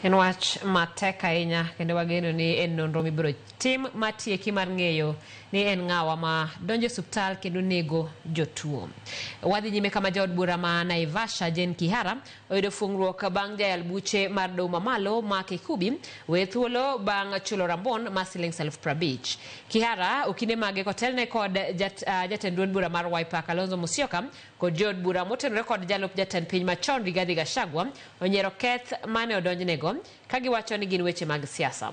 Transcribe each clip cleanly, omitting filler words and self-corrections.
En wach matek ahinya kendo wageno ni en nonro mibiro tim matieki mar ng'eyo ni en ng'awa ma donjo osuptal kendo nego jotuo. Wadhi nyime kama jaod bura ma Naivasha Jen Kihara oyudo fungruok bang' jayal buche mar doho mamalo ma Kikubi we thuolo bang' chulo rambun ma siling 50,000. Kihara okinde mage kotelne kod jatend duond bura mar Wiper Kalonzo Musyoka kod jaod bura motenore kod jalup jatend piny machon Rigathi Gachagua onyiero keth mane odonjnego kagiwacho ni gin weche mag siasa.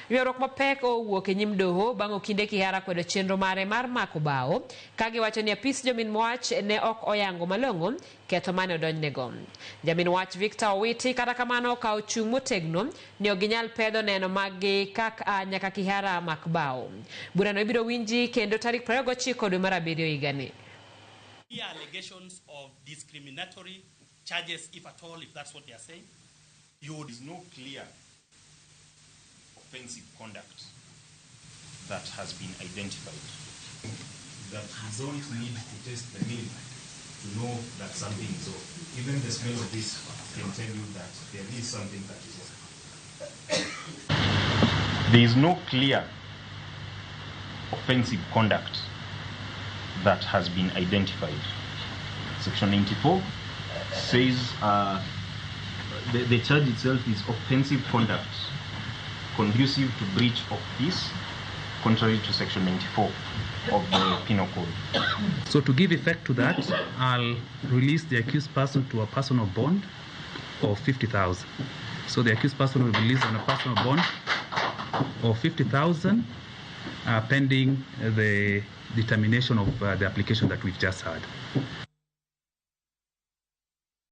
Riwruok mapek owuok e nyim doho bang' okinde Kihara kwedo chenro mare mar mako bao kagiwacho ni apis jomin wach ne ok oyango malong'o ketho mane odonjnego. Jamin wach Victor Owiti kata kamano ka ochung' motegno ni ok ginyal pedho neno maggi kaka nyaka Kihara mak bao. Burano ibiro winji kendo tarik 29 dwe mar 7 higani. Allegations of discriminatory charges, if at all, if that's what they are saying. There is no clear offensive conduct that has been identified. That you don't need to test the milk to know that something is off. Even the smell of this can tell you that there is something that is off. There is no clear offensive conduct that has been identified. Section 94 says the charge itself is offensive conduct conducive to breach of peace, contrary to Section 94 of the Penal Code. So to give effect to that, I'll release the accused person to a personal bond of 50,000. So the accused person will be released on a personal bond of 50,000 pending the determination of the application that we've just had.